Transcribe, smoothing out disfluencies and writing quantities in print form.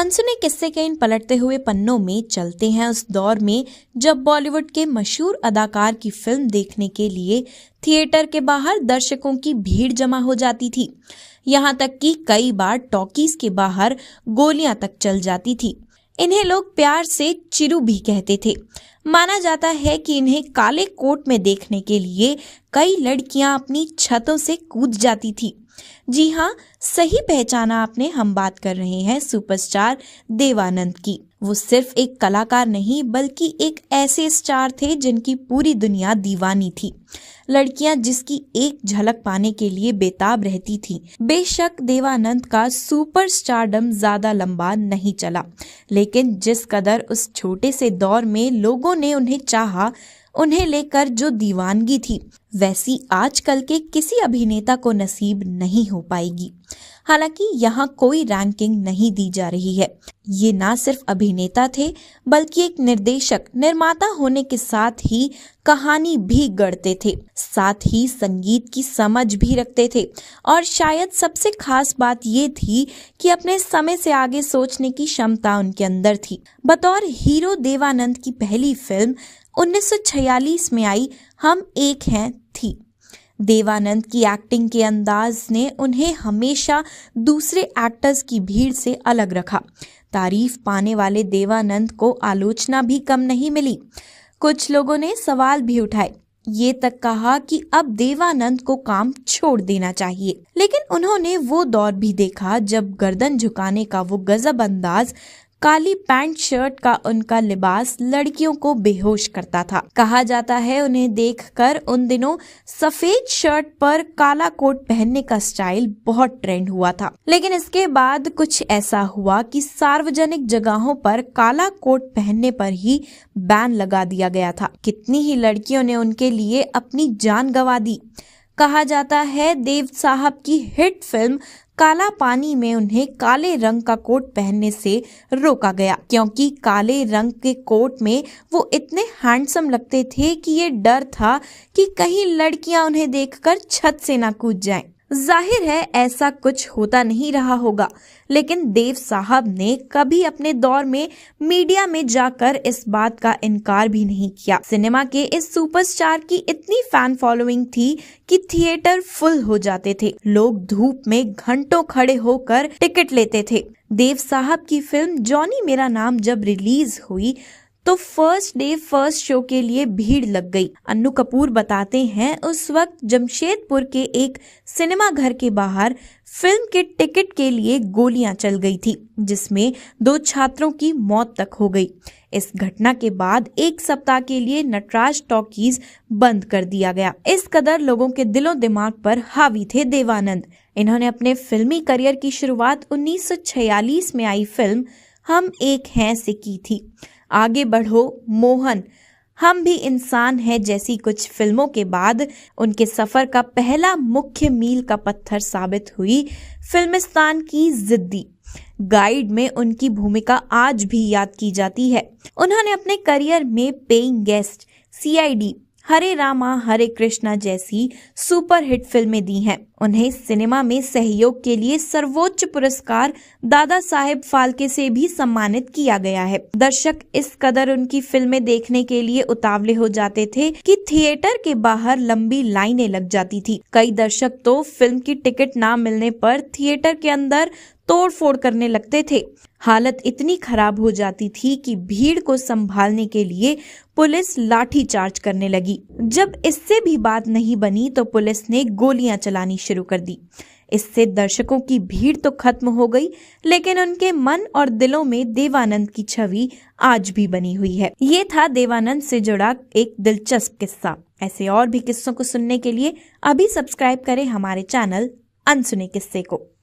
अनसुने किस्से के इन पलटते हुए पन्नों में चलते हैं उस दौर में जब बॉलीवुड के मशहूर अदाकार की फिल्म देखने के लिए थिएटर के बाहर दर्शकों की भीड़ जमा हो जाती थी। यहाँ तक कि कई बार टॉकीज के बाहर गोलियां तक चल जाती थी। इन्हें लोग प्यार से चिरू भी कहते थे। माना जाता है कि इन्हें काले कोट में देखने के लिए कई लड़कियां अपनी छतों से कूद जाती थी। जी हाँ, सही पहचाना आपने, हम बात कर रहे हैं सुपरस्टार देवानंद की। वो सिर्फ एक कलाकार नहीं बल्कि एक ऐसे स्टार थे जिनकी पूरी दुनिया दीवानी थी। लड़कियां जिसकी एक झलक पाने के लिए बेताब रहती थी। बेशक देवानंद का सुपरस्टारडम ज्यादा लंबा नहीं चला, लेकिन जिस कदर उस छोटे से दौर में लोगों ने उन्हें चाहा, उन्हें लेकर जो दीवानगी थी, वैसी आजकल के किसी अभिनेता को नसीब नहीं हो पाएगी। हालांकि यहाँ कोई रैंकिंग नहीं दी जा रही है। ये ना सिर्फ अभिनेता थे बल्कि एक निर्देशक, निर्माता होने के साथ ही कहानी भी गढ़ते थे, साथ ही संगीत की समझ भी रखते थे। और शायद सबसे खास बात ये थी कि अपने समय से आगे सोचने की क्षमता उनके अंदर थी। बतौर हीरो देवानंद की पहली फिल्म 1946 में आई हम एक हैं थी। देवानंद की एक्टिंग के अंदाज ने उन्हें हमेशा दूसरे एक्टर्स की भीड़ से अलग रखा। तारीफ पाने वाले देवानंद को आलोचना भी कम नहीं मिली। कुछ लोगों ने सवाल भी उठाए, ये तक कहा कि अब देवानंद को काम छोड़ देना चाहिए। लेकिन उन्होंने वो दौर भी देखा जब गर्दन झुकाने का वो गजब अंदाज, काली पैंट शर्ट का उनका लिबास लड़कियों को बेहोश करता था। कहा जाता है उन्हें देखकर उन दिनों सफेद शर्ट पर काला कोट पहनने का स्टाइल बहुत ट्रेंड हुआ था। लेकिन इसके बाद कुछ ऐसा हुआ कि सार्वजनिक जगहों पर काला कोट पहनने पर ही बैन लगा दिया गया था। कितनी ही लड़कियों ने उनके लिए अपनी जान गंवा दी। कहा जाता है देव साहब की हिट फिल्म काला पानी में उन्हें काले रंग का कोट पहनने से रोका गया, क्योंकि काले रंग के कोट में वो इतने हैंडसम लगते थे कि ये डर था कि कहीं लड़कियां उन्हें देखकर छत से ना कूद जाएं। जाहिर है ऐसा कुछ होता नहीं रहा होगा, लेकिन देव साहब ने कभी अपने दौर में मीडिया में जाकर इस बात का इनकार भी नहीं किया। सिनेमा के इस सुपरस्टार की इतनी फैन फॉलोइंग थी कि थिएटर फुल हो जाते थे। लोग धूप में घंटों खड़े होकर टिकट लेते थे। देव साहब की फिल्म जॉनी मेरा नाम जब रिलीज हुई तो फर्स्ट डे फर्स्ट शो के लिए भीड़ लग गई। अन्नू कपूर बताते हैं उस वक्त जमशेदपुर के एक सिनेमा घर के बाहर फिल्म के टिकट के लिए गोलियां चल गई थी, जिसमें 2 छात्रों की मौत तक हो गई। इस घटना के बाद 1 सप्ताह के लिए नटराज टॉकीज बंद कर दिया गया। इस कदर लोगों के दिलो दिमाग पर हावी थे देवानंद। इन्होंने अपने फिल्मी करियर की शुरुआत 1946 में आई फिल्म हम एक हैं से की थी। आगे बढ़ो मोहन, हम भी इंसान हैं जैसी कुछ फिल्मों के बाद उनके सफर का पहला मुख्य मील का पत्थर साबित हुई फिल्मिस्तान की जिद्दी। गाइड में उनकी भूमिका आज भी याद की जाती है। उन्होंने अपने करियर में पेइंग गेस्ट, सीआईडी, हरे रामा हरे कृष्णा जैसी सुपरहिट फिल्में दी हैं। उन्हें सिनेमा में सहयोग के लिए सर्वोच्च पुरस्कार दादा साहेब फाल्के से भी सम्मानित किया गया है। दर्शक इस कदर उनकी फिल्में देखने के लिए उतावले हो जाते थे कि थिएटर के बाहर लंबी लाइनें लग जाती थी। कई दर्शक तो फिल्म की टिकट ना मिलने पर थिएटर के अंदर तोड़फोड़ करने लगते थे। हालत इतनी खराब हो जाती थी कि भीड़ को संभालने के लिए पुलिस लाठी चार्ज करने लगी। जब इससे भी बात नहीं बनी तो पुलिस ने गोलियां चलानी शुरू कर दी। इससे दर्शकों की भीड़ तो खत्म हो गई, लेकिन उनके मन और दिलों में देवानंद की छवि आज भी बनी हुई है। ये था देवानंद से जुड़ा एक दिलचस्प किस्सा। ऐसे और भी किस्सों को सुनने के लिए अभी सब्सक्राइब करें हमारे चैनल अनसुने किस्से को।